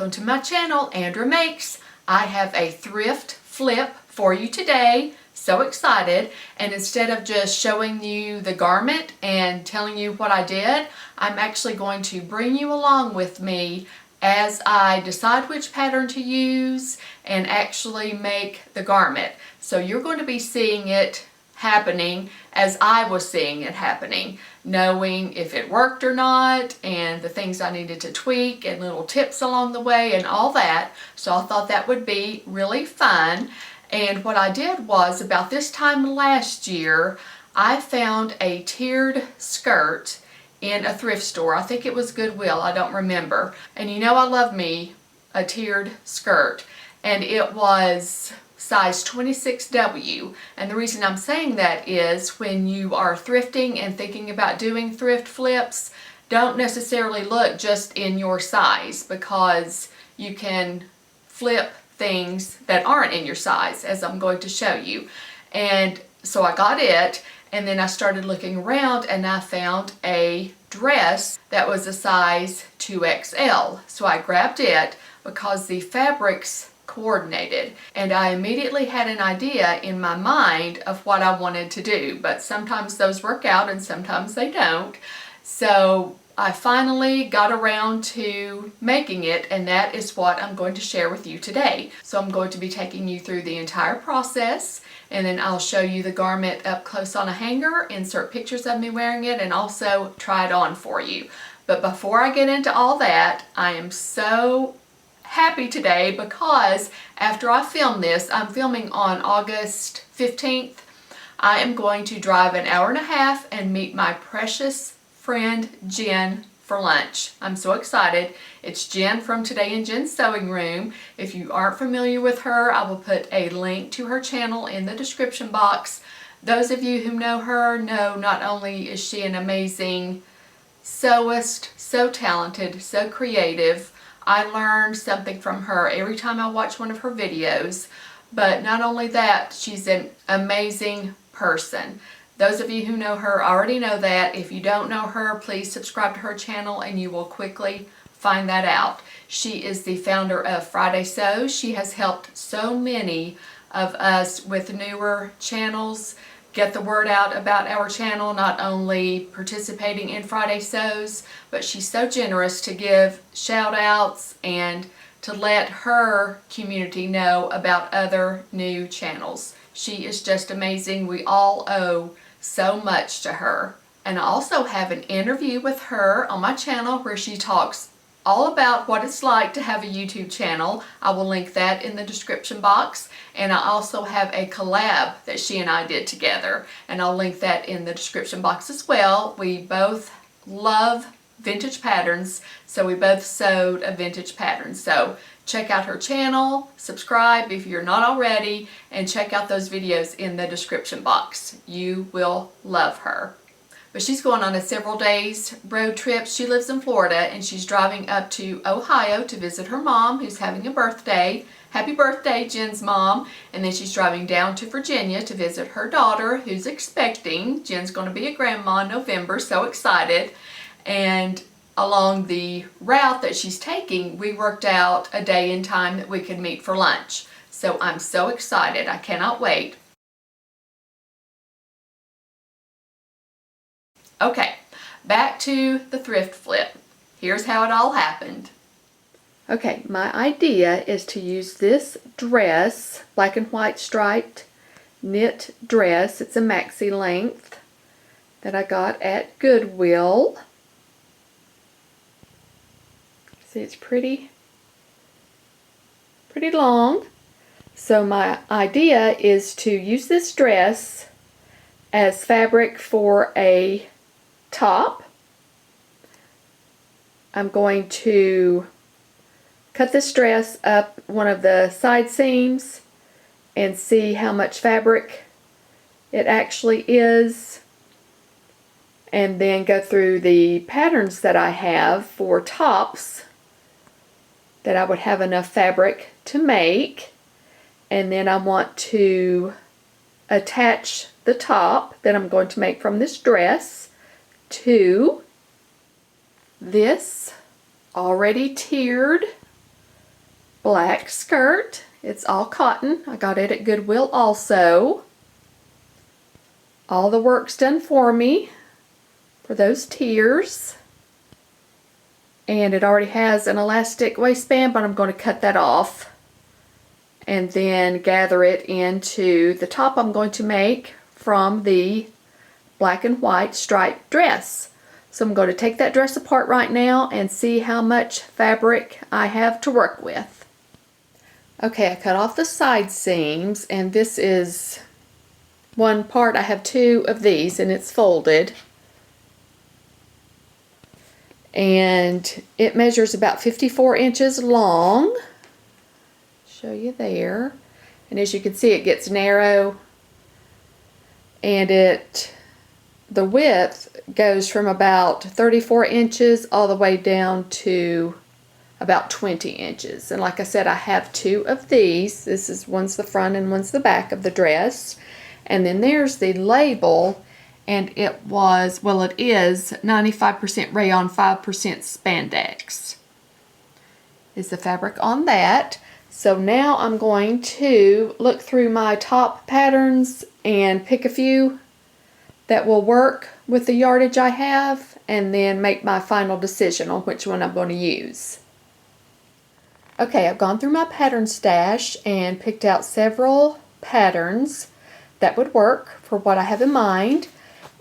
welcome to my channel, Andra Makes. I have a thrift flip for you today. So excited. And instead of just showing you the garment and telling you what I did, I'm actually going to bring you along with me as I decide which pattern to use and actually make the garment. So you're going to be seeing it happening as I was seeing it happening, knowing if it worked or not and the things I needed to tweak and little tips along the way and all that. So I thought that would be really fun. And what I did was, about this time last year, I found a tiered skirt in a thrift store. I think it was Goodwill, I don't remember. And you know I love me a tiered skirt. And it was size 26W. And the reason I'm saying that is when you are thrifting and thinking about doing thrift flips, don't necessarily look just in your size, because you can flip things that aren't in your size, as I'm going to show you. And so I got it, and then I started looking around and I found a dress that was a size 2XL. So I grabbed it because the fabrics coordinated, and I immediately had an idea in my mind of what I wanted to do, but sometimes those work out and sometimes they don't. So I finally got around to making it, and that is what I'm going to share with you today. So I'm going to be taking you through the entire process, and then I'll show you the garment up close on a hanger, insert pictures of me wearing it, and also try it on for you. But before I get into all that, I am so happy today because after I film this, I'm filming on August 15th, I am going to drive an hour and a half and meet my precious friend Jen for lunch. I'm so excited. It's Jen from Today in Jen's Sewing Room. If you aren't familiar with her, I will put a link to her channel in the description box. Those of you who know her know not only is she an amazing sewist, so talented, so creative. I learned something from her every time I watch one of her videos, but not only that, she's an amazing person. Those of you who know her already know that. If you don't know her, please subscribe to her channel and you will quickly find that out. She is the founder of Friday Sews. She has helped so many of us with newer channels get the word out about our channel, not only participating in Friday Sews, but she's so generous to give shout outs and to let her community know about other new channels. She is just amazing. We all owe so much to her. And I also have an interview with her on my channel where she talks all about what it's like to have a YouTube channel. I will link that in the description box. And I also have a collab that she and I did together, and I'll link that in the description box as well. We both love vintage patterns, so we both sewed a vintage pattern. So check out her channel, subscribe if you're not already, and check out those videos in the description box. You will love her. But she's going on a several days road trip. She lives in Florida and she's driving up to Ohio to visit her mom who's having a birthday. Happy birthday, Jen's mom. And then she's driving down to Virginia to visit her daughter who's expecting. Jen's going to be a grandma in November, so excited. And along the route that she's taking, we worked out a day and time that we could meet for lunch. So I'm so excited. I cannot wait. Okay, back to the thrift flip. Here's how it all happened. Okay, my idea is to use this dress, black and white striped knit dress. It's a maxi length that I got at Goodwill. See, it's pretty long. So my idea is to use this dress as fabric for a top. I'm going to cut this dress up one of the side seams and see how much fabric it actually is, and then go through the patterns that I have for tops that I would have enough fabric to make, and then I want to attach the top that I'm going to make from this dress to this already tiered black skirt. It's all cotton. I got it at Goodwill also. All the work's done for me for those tiers. And it already has an elastic waistband, but I'm going to cut that off and then gather it into the top I'm going to make from the black and white striped dress. So I'm going to take that dress apart right now and see how much fabric I have to work with. Okay, I cut off the side seams, and this is one part. I have two of these, and it's folded. And it measures about 54 inches long. Show you there. And as you can see, it gets narrow. And the width goes from about 34 inches all the way down to about 20 inches. And like I said, I have two of these. This is one's the front and one's the back of the dress. And then there's the label, and it is 95% rayon, 5% spandex is the fabric on that. So now I'm going to look through my top patterns and pick a few that will work with the yardage I have, and then make my final decision on which one I'm going to use. Okay, I've gone through my pattern stash and picked out several patterns that would work for what I have in mind.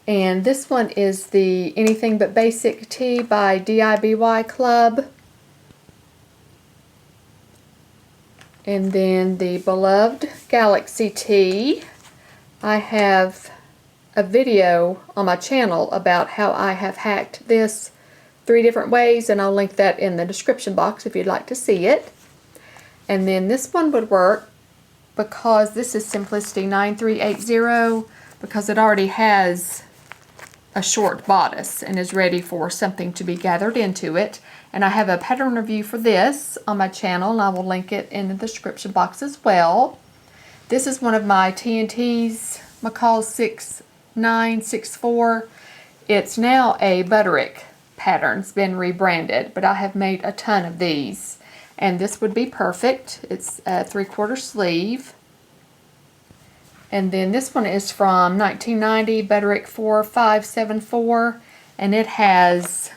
And this one is the Anything But Basic Tee by DIBY Club. And then the Beloved Galaxy Tee. I have a video on my channel about how I have hacked this 3 different ways, and I'll link that in the description box if you'd like to see it. And then this one would work because this is Simplicity 9380, because it already has a short bodice and is ready for something to be gathered into it. And I have a pattern review for this on my channel, and I will link it in the description box as well. This is one of my TNT's McCall 6964. It's now a Butterick pattern. It's been rebranded, but I have made a ton of these. And this would be perfect. It's a 3/4 sleeve. And then this one is from 1990, Butterick 4574, and it has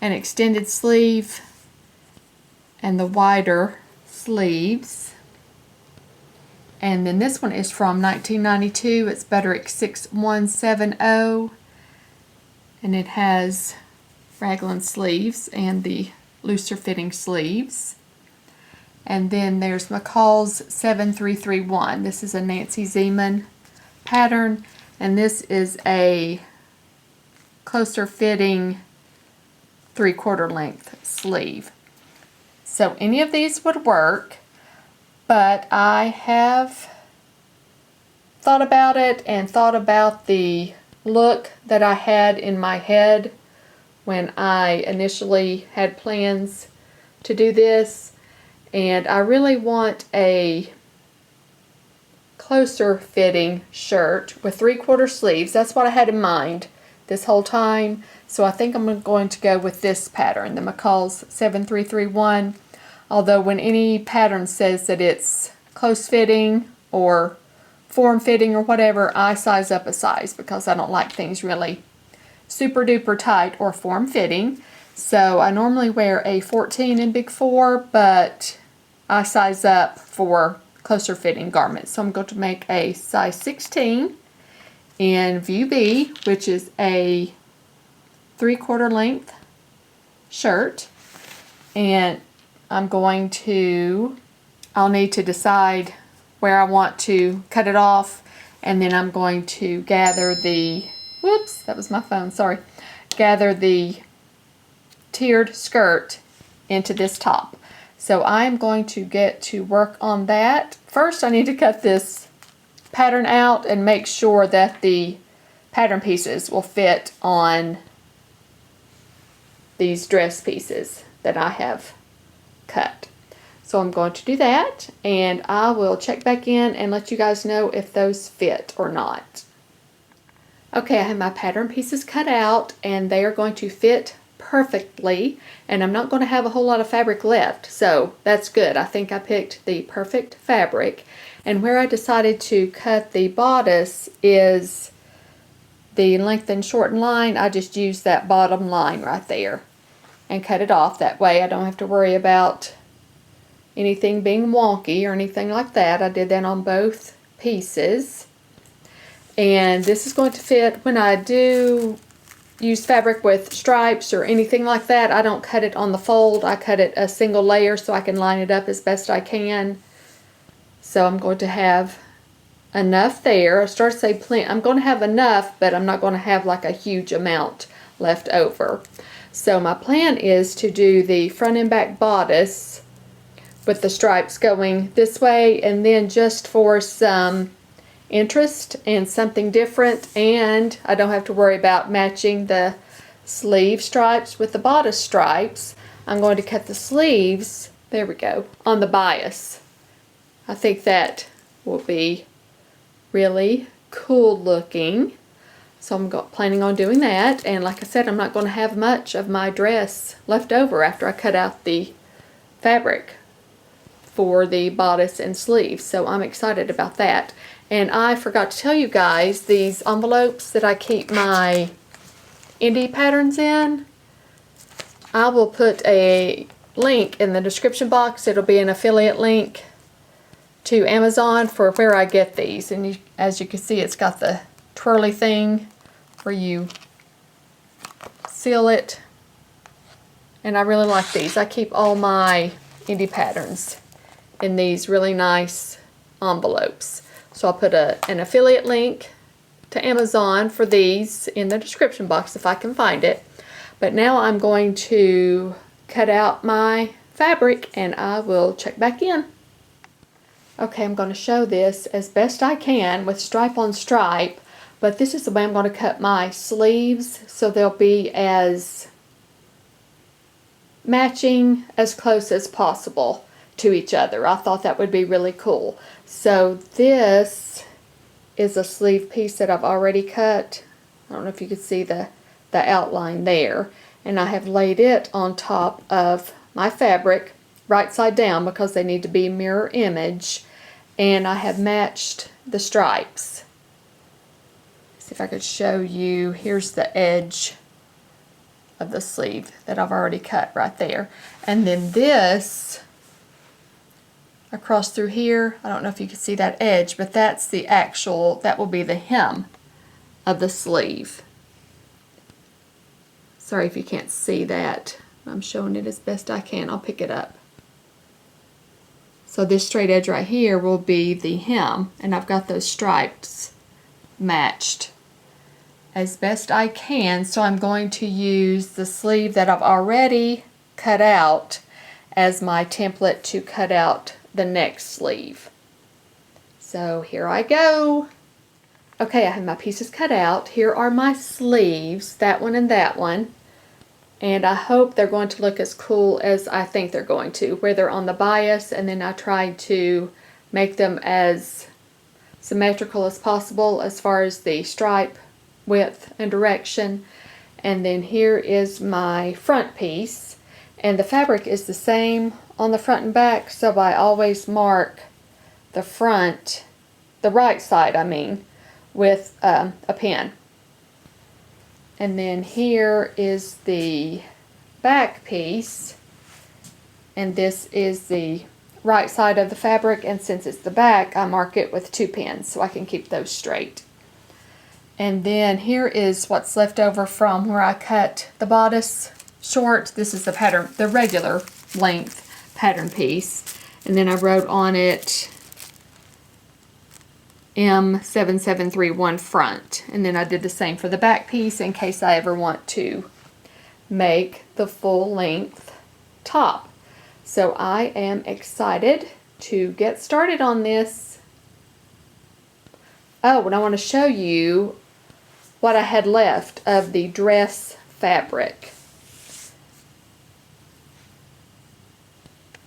an extended sleeve and the wider sleeves. And then this one is from 1992, it's Butterick 6170, and it has raglan sleeves and the looser fitting sleeves. And then there's McCall's 7331. This is a Nancy Zeman pattern, and this is a closer fitting 3/4 length sleeve. So any of these would work, but I have thought about it and thought about the look that I had in my head when I initially had plans to do this. And I really want a closer fitting shirt with 3/4 sleeves. That's what I had in mind this whole time. So I think I'm going to go with this pattern, the McCall's 7331. Although when any pattern says that it's close fitting or form fitting or whatever, I size up a size because I don't like things really super duper tight or form fitting. So I normally wear a 14 in Big 4, but I size up for closer fitting garments. So I'm going to make a size 16 in View B, which is a 3/4 length shirt. And I'll need to decide where I want to cut it off, and then I'm going to gather the, whoops, that was my phone, sorry, gather the tiered skirt into this top. So I'm going to get to work on that. First, I need to cut this pattern out and make sure that the pattern pieces will fit on these dress pieces that I have cut. So I'm going to do that, and I will check back in and let you guys know if those fit or not. Okay, I have my pattern pieces cut out, and they are going to fit perfectly, and I'm not going to have a whole lot of fabric left, so that's good. I think I picked the perfect fabric. And where I decided to cut the bodice is the lengthen shorten line. I just used that bottom line right there and cut it off. That way I don't have to worry about anything being wonky or anything like that. I did that on both pieces. And this is going to fit when I do use fabric with stripes or anything like that. I don't cut it on the fold. I cut it a single layer so I can line it up as best I can. So I'm going to have enough there. I started to say plenty. I'm going to have enough, but I'm not going to have like a huge amount left over. So my plan is to do the front and back bodice with the stripes going this way, and then just for some interest and something different, and I don't have to worry about matching the sleeve stripes with the bodice stripes, I'm going to cut the sleeves, there we go, on the bias. I think that will be really cool looking, so I'm planning on doing that. And like I said, I'm not going to have much of my dress left over after I cut out the fabric for the bodice and sleeves, so I'm excited about that. And I forgot to tell you guys, these envelopes that I keep my indie patterns in, I will put a link in the description box. It'll be an affiliate link to Amazon for where I get these. And as you can see, it's got the twirly thing where you seal it. And I really like these. I keep all my indie patterns in these really nice envelopes. So I'll put an affiliate link to Amazon for these in the description box if I can find it. But now I'm going to cut out my fabric and I will check back in. Okay, I'm going to show this as best I can with stripe on stripe, but this is the way I'm going to cut my sleeves so they'll be as matching as close as possible to each other. I thought that would be really cool. So this is a sleeve piece that I've already cut. I don't know if you can see the outline there. And I have laid it on top of my fabric right side down because they need to be mirror image. And I have matched the stripes. See if I could show you. Here's the edge of the sleeve that I've already cut right there. And then this across through here, I don't know if you can see that edge, but that's the actual, that will be the hem of the sleeve. Sorry if you can't see that. I'm showing it as best I can. I'll pick it up. So this straight edge right here will be the hem, and I've got those stripes matched as best I can. So I'm going to use the sleeve that I've already cut out as my template to cut out the next sleeve. So here I go. Okay, I have my pieces cut out. Here are my sleeves, that one and that one. And I hope they're going to look as cool as I think they're going to, where they're on the bias, and then I tried to make them as symmetrical as possible as far as the stripe width and direction. And then here is my front piece, and the fabric is the same on the front and back, so I always mark the front, the right side I mean, with a pen. And then here is the back piece, and this is the right side of the fabric, and since it's the back, I mark it with 2 pens so I can keep those straight. And then here is what's left over from where I cut the bodice short. This is the pattern, the regular length pattern piece, and then I wrote on it M7731 front, and then I did the same for the back piece in case I ever want to make the full length top. So I am excited to get started on this. Oh, and I want to show you what I had left of the dress fabric.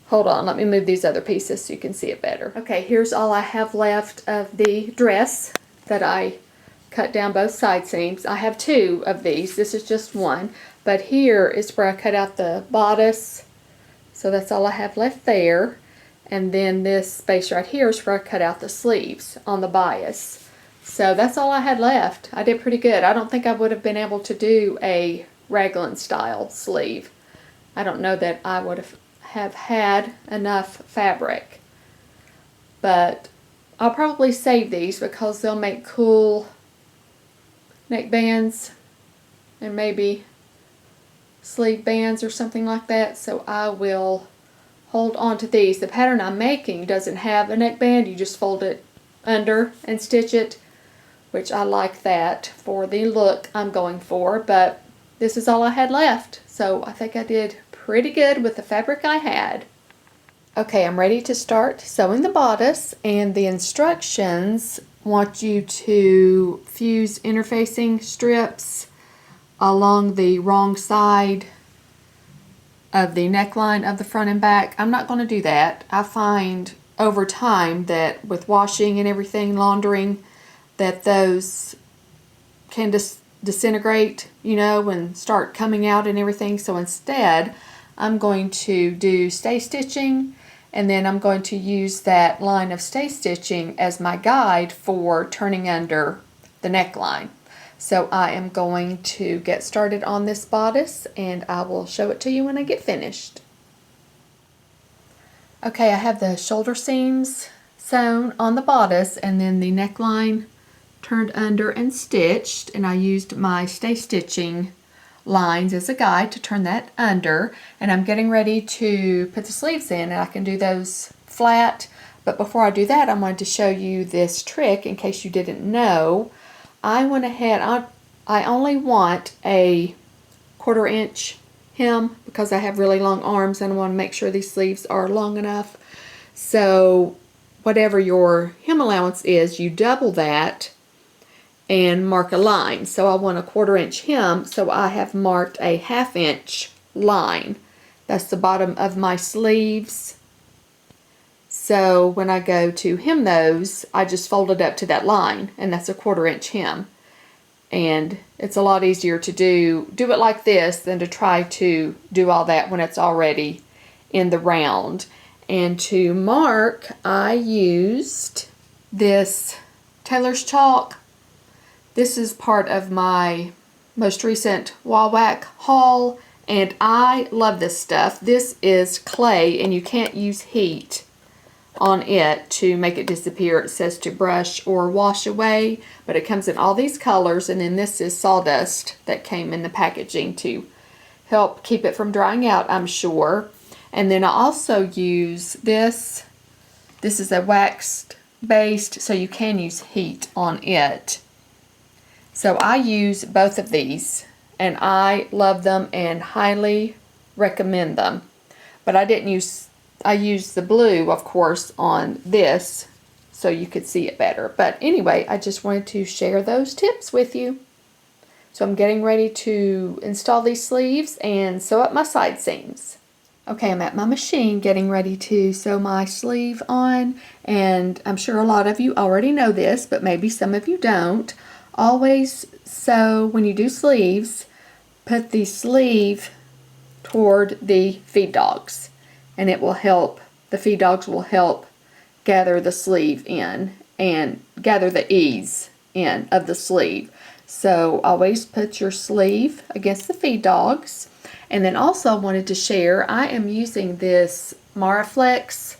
Hold on, let me move these other pieces so you can see it better. Okay, here's all I have left of the dress that I cut down both side seams. I have 2 of these. This is just one, but here is where I cut out the bodice. So that's all I have left there. And then this space right here is where I cut out the sleeves on the bias. So that's all I had left. I did pretty good. I don't think I would have been able to do a raglan style sleeve. I don't know that I would have had enough fabric. But I'll probably save these because they'll make cool neck bands and maybe sleeve bands or something like that. So I will hold on to these. The pattern I'm making doesn't have a neckband. You just fold it under and stitch it, which I like that for the look I'm going for. But this is all I had left. So I think I did pretty good with the fabric I had. Okay, I'm ready to start sewing the bodice, and the instructions want you to fuse interfacing strips along the wrong side of the neckline of the front and back. I'm not going to do that. I find over time that with washing and everything, laundering, that those can disintegrate, you know, and start coming out and everything. So instead, I'm going to do stay stitching, and then I'm going to use that line of stay stitching as my guide for turning under the neckline. So I am going to get started on this bodice, and I will show it to you when I get finished. Okay, I have the shoulder seams sewn on the bodice and then the neckline turned under and stitched, and I used my stay stitching lines as a guide to turn that under, and I'm getting ready to put the sleeves in, and I can do those flat. But before I do that, I wanted to show you this trick in case you didn't know. I went ahead, I only want a 1/4 inch hem because I have really long arms and I want to make sure these sleeves are long enough. So whatever your hem allowance is, you double that and mark a line. So I want a 1/4 inch hem, so I have marked a 1/2 inch line. That's the bottom of my sleeves. So when I go to hem those, I just fold it up to that line, and that's a 1/4 inch hem. And it's a lot easier to do it like this than to try to do all that when it's already in the round. And to mark, I used this Taylor's chalk. This is part of my most recent wall whack haul, and I love this stuff. This is clay, and you can't use heat on it to make it disappear. It says to brush or wash away, but it comes in all these colors, and then this is sawdust that came in the packaging to help keep it from drying out, I'm sure. And then I also use this. This is a waxed based, so you can use heat on it. So I use both of these, and I love them and highly recommend them. But I used the blue, of course, on this so you could see it better. But anyway, I just wanted to share those tips with you. So I'm getting ready to install these sleeves and sew up my side seams. Okay, I'm at my machine getting ready to sew my sleeve on, and I'm sure a lot of you already know this, but maybe some of you don't. Always sew, when you do sleeves, put the sleeve toward the feed dogs, and it will help, the feed dogs will help gather the sleeve in and gather the ease in of the sleeve. So always put your sleeve against the feed dogs. And then also wanted to share, I am using this Maraflex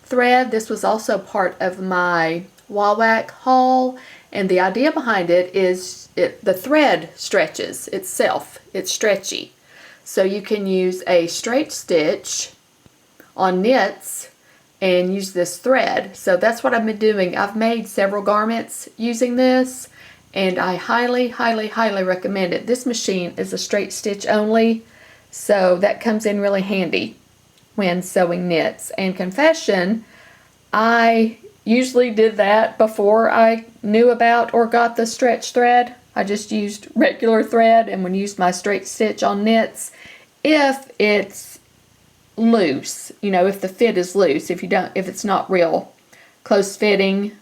thread. This was also part of my wall whack haul, and the idea behind it is the thread stretches itself. It's stretchy. So you can use a straight stitch on knits and use this thread. So that's what I've been doing. I've made several garments using this, and I highly, highly, highly recommend it. This machine is a straight stitch only, so that comes in really handy when sewing knits. And confession, I usually did that before I knew about or got the stretch thread. I just used regular thread and would use my straight stitch on knits if it's loose, you know, if the fit is loose, if it's not real close fitting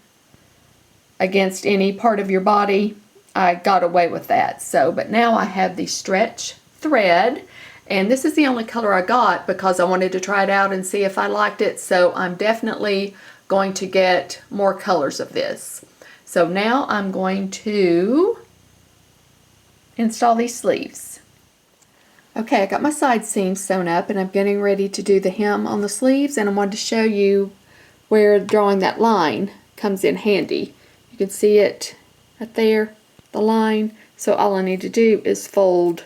against any part of your body, I got away with that. So, but now I have the stretch thread. And this is the only color I got because I wanted to try it out and see if I liked it. So I'm definitely going to get more colors of this. So now I'm going to install these sleeves. Okay, I got my side seams sewn up and I'm getting ready to do the hem on the sleeves, and I wanted to show you where drawing that line comes in handy. You can see it right there, the line. So all I need to do is fold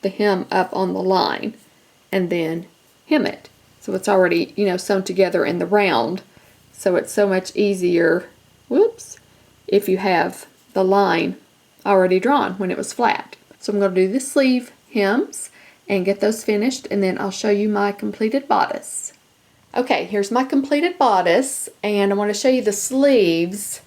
the hem up on the line and then hem it. So it's already, you know, sewn together in the round. So it's so much easier, whoops, if you have the line already drawn when it was flat. So I'm going to do the sleeve hems and get those finished, and then I'll show you my completed bodice. Okay, here's my completed bodice, and I want to show you the sleeves.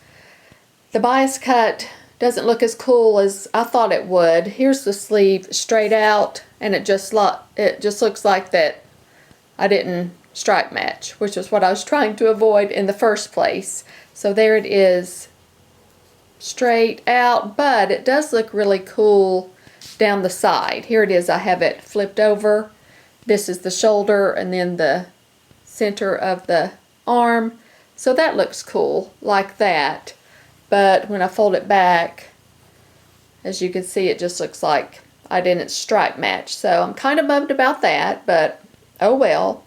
The bias cut doesn't look as cool as I thought it would. Here's the sleeve straight out, and it just looks like that I didn't stripe match, which is what I was trying to avoid in the first place. So there it is, straight out, but it does look really cool down the side. Here it is, I have it flipped over. This is the shoulder and then the center of the arm. So that looks cool like that. But when I fold it back, as you can see, it just looks like I didn't stripe match. So I'm kind of bummed about that, but oh well.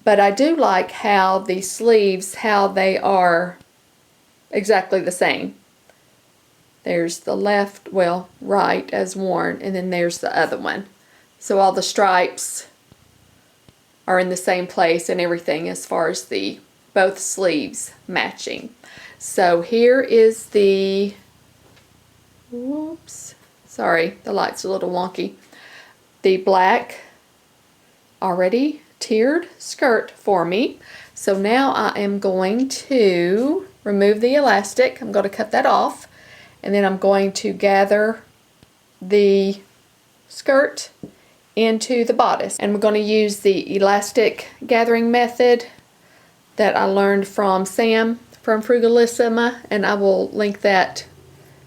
But I do like how the sleeves, how they are exactly the same. There's the left, well, right as worn, and then there's the other one. So all the stripes are in the same place and everything as far as the both sleeves matching. So here is the, whoops, sorry, the light's a little wonky. The black already tiered skirt for me. So now I am going to remove the elastic. I'm going to cut that off. And then I'm going to gather the skirt into the bodice. And we're going to use the elastic gathering method that I learned from Sam from Frugalissima, and I will link that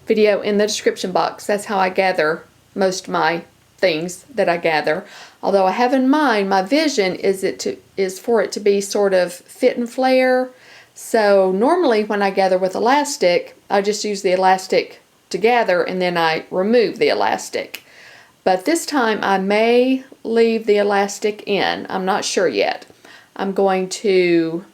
video in the description box. That's how I gather most of my things that I gather. Although I have in mind, my vision is for it to be sort of fit and flare. So normally when I gather with elastic, I just use the elastic to gather and then I remove the elastic. But this time I may leave the elastic in. I'm not sure yet. I'm going to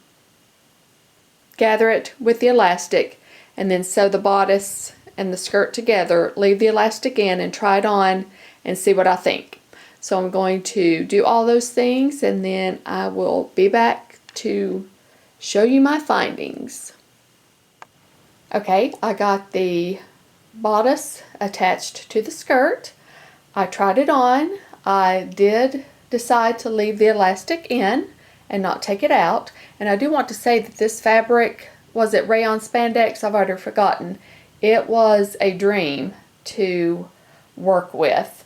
gather it with the elastic and then sew the bodice and the skirt together, leave the elastic in and try it on and see what I think. So I'm going to do all those things and then I will be back to show you my findings. Okay, I got the bodice attached to the skirt. I tried it on. I did decide to leave the elastic in and not take it out. And I do want to say that this fabric, was it rayon spandex? I've already forgotten. It was a dream to work with.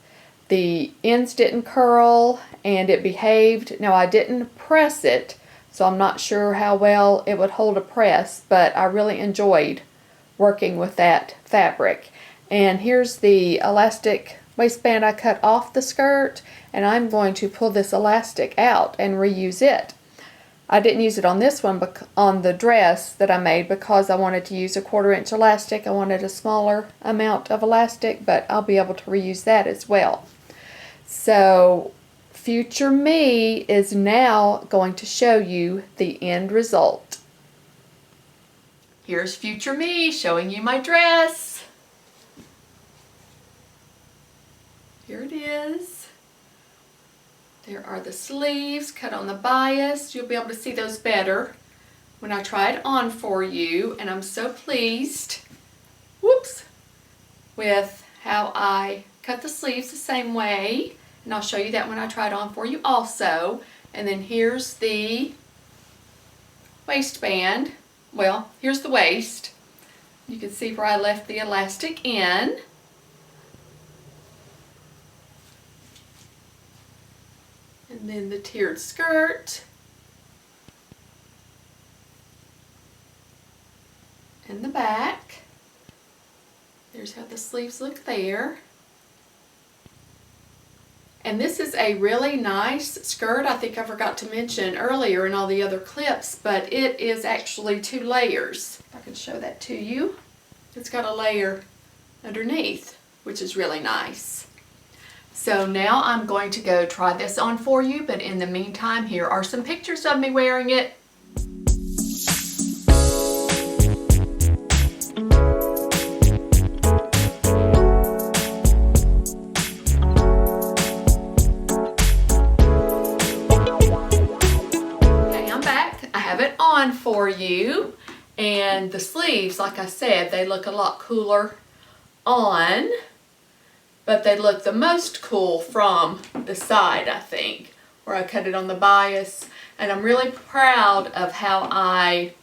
The ends didn't curl and it behaved. Now I didn't press it, so I'm not sure how well it would hold a press, but I really enjoyed working with that fabric. And here's the elastic waistband I cut off the skirt, and I'm going to pull this elastic out and reuse it. I didn't use it on this one, on the dress that I made, because I wanted to use a 1/4 inch elastic. I wanted a smaller amount of elastic, but I'll be able to reuse that as well. So future me is now going to show you the end result. Here's future me showing you my dress. Here it is. There are the sleeves cut on the bias. You'll be able to see those better when I try it on for you, and I'm so pleased, whoops, with how I cut the sleeves the same way, and I'll show you that when I try it on for you also. And then here's the waistband. Well, here's the waist. You can see where I left the elastic in. And then the tiered skirt. And the back. There's how the sleeves look there. And this is a really nice skirt. I think I forgot to mention earlier in all the other clips, but it is actually 2 layers. If I can show that to you. It's got a layer underneath, which is really nice. So now I'm going to go try this on for you, but in the meantime, here are some pictures of me wearing it. For you, and the sleeves, like I said, they look a lot cooler on, but they look the most cool from the side, I think, where I cut it on the bias. And I'm really proud of how I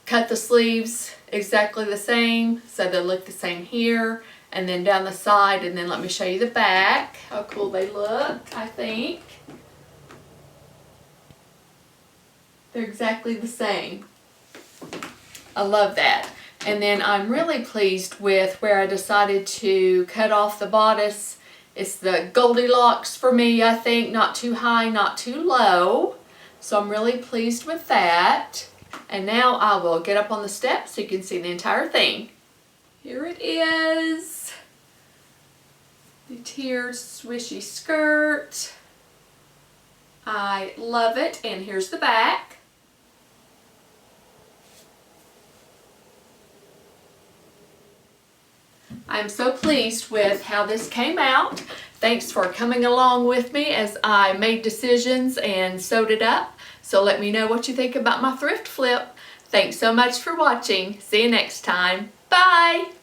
cut the sleeves exactly the same, so they look the same here and then down the side. And then let me show you the back, how cool they look. I think they're exactly the same. I love that. And then I'm really pleased with where I decided to cut off the bodice. It's the Goldilocks for me, I think. Not too high, not too low. So I'm really pleased with that. And now I will get up on the steps so you can see the entire thing. Here it is. The tiered swishy skirt. I love it. And here's the back. I'm so pleased with how this came out. Thanks for coming along with me as I made decisions and sewed it up. So let me know what you think about my thrift flip. Thanks so much for watching. See you next time. Bye!